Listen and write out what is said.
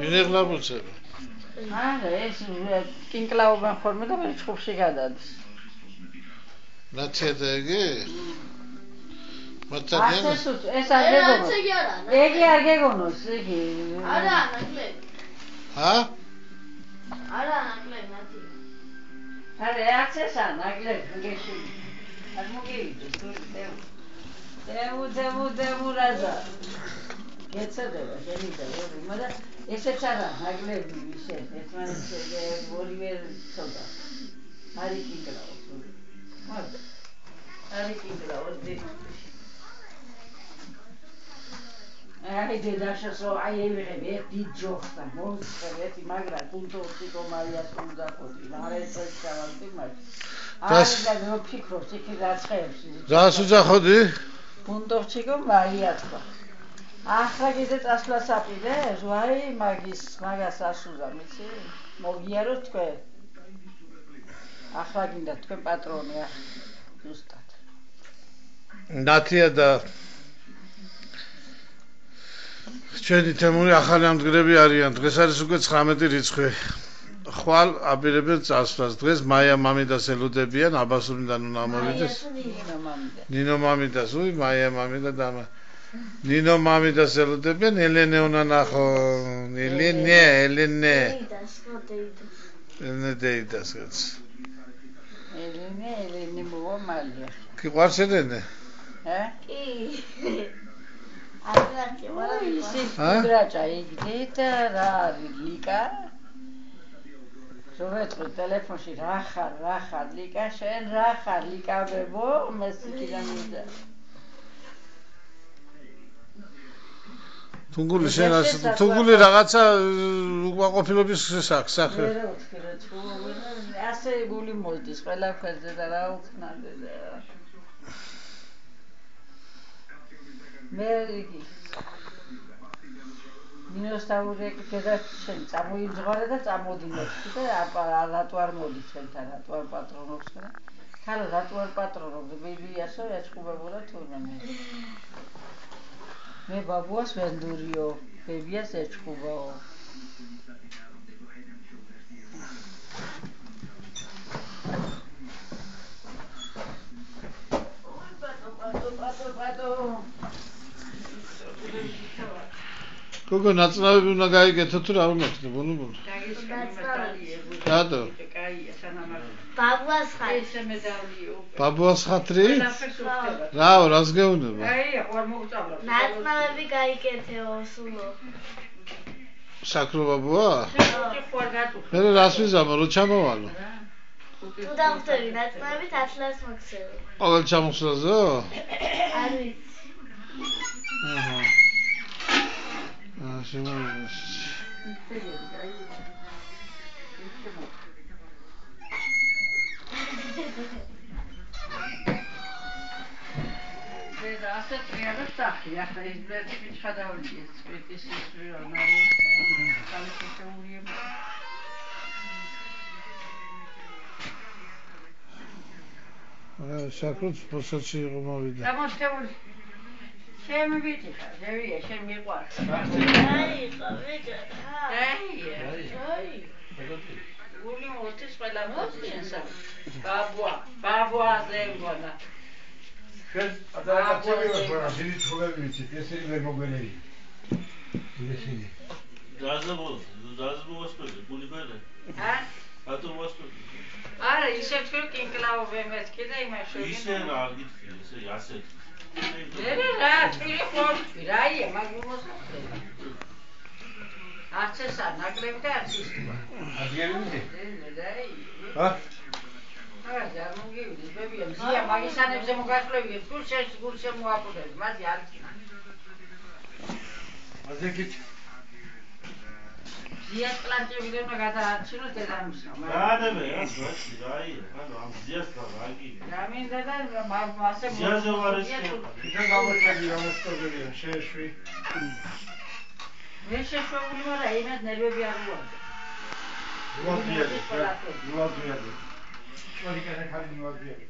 ვინიღლა ბუცები? არა, ეს კინკლაობენ ხოლმე და მე ჩხუბში გადადის. ნაცია და ეგე? ეს არ გეგონოს. ეგე არ გეგონოს, იგი. არა, ნაკლები. ჰა? არა, ნაკლები, ნაცია. არა, აქცესა ნაკლები, გეში. არ მოგივიდეს, დემუ რაზა. გეცადება, შემიძლია, მაგრამ ესეც არა, ნაკლები ისე, ერთმანეთზე ორივე ცოტა. არის კინკლაო. მაგრამ არის კინკლაო, აი დედაშას რომ აი ევიღებ ერთი ჯოხდა მოსწრეთი მაგრამ კუნტოვსიკო მარიას უნდაყოდი მარეთს ჩავარდი მათ აი და მე ვფიქრობ იქ რაცხეებს რას უძახოდი კუნტოვსიკო მარია თქვა ახლა კიდე წასვლა საპირე ზვარი მაგას ასუზა მიცი მოგიაროთ თქვენ ახლა გინდა თქვენ პატრონი ახლა ზუსტად ნათია და ჩვენი თემური ახალი ამდგრები არიან. დღეს არის უკვე 19 რიცხვი. ხვალ აპირებენ წასვლას. დღეს მაია მამიდას ელოდებიან, აბასურიდან უნდა მოვიდეს. ნინო მამიდას, უი, მაია მამიდა და ნინო მამიდას ელოდებიან, ელენე უნდა ნახო. ელენე. დეიდას კაც. ელენე მოვა მალია. კი ყვარს ელენე? კი. დრაჭა იგდით რა ლიკა ზოგადად ტელეფონში რა ხარ ლიკა შენ რა ხარ ლიკა ბებო მესიკიდან მიდა თუნგული რაღაცა უკმაყოფილების სახე ასე გული მოდის ყველაფერზე და რა უხნადე და მე იგი მინოსტაური კიდე შენ წამოიძღვარა და წამოდინებს და რატო არ მოდი ჩვენთან რატო არ პატრონობს და ხარო რატო არ პატრონობს ბიბლიასო ეჩხუბებოდა თურმე მე ბაბუას ვენდურიო ბებიას ეჩხუბაო გოგო ნაცნავები უნდა გაიგეთო თუ რა უნდა ხდე ბუნებრივ რატო ბაბუას ხათრი რაო რას გეუბნება ნაცნავები გაიგეთეო სულო საკრო ბაბუა მე რას ვიზამო რო ჩამოვალო თუ დავხტები ნაცნავებით 100 ლარს მოგცევი ყოველ ჩამოსვლაზე არ ვიცი შემოიღეს და ასე წიაღა სახი ახლა ის ბერტი მიჩხადავდი ეს სპირტის ისრიო მარი სამი შეურიე საკრუც პოსტში იყო მოვიდა დამოჩეული ჩემი ვიცი ხარ ზევია შენ მიყვარს აი ვიგე გული მოდის ყველა მოსწენსა ბაბუა ზემგონა შენ ადარაკაცები ვარ დიდი ცხოველი ვიცით ესენი ვერ მოგვენერი ისინი დაზმოვასწრე გული მერე რატო მოსწრე არა ისე თქვენ კინკლაობენ მეთქი და იმაში ისე რა გითხრი ესე ასეთ რა თქვი ხორი რაია მაგ მოსწრე არც ეს არ ნაკლები და არც ის თქვა ადგილები დაი ჰა არა არ მოგივიდეს ბებია მზია მაგისანებზე მოგაშლებიეთ თუ გულ შემოაყუდებს მათი არ იქნა აზეკით ზიას პლანტები უნდა გადაარჩინოს დედამისმა გაადებე რა ზვაში რაია ანუ ამ ზიას გაგი გამინდა და ასე ზიაზე ვარ ეს ისე გამოწევი რომელშია შეშვი მე შეშვებული ვარ იმას ნერვები არ უვარდა ნუაზიადი მოდი კანა ხალი ნუაზიადი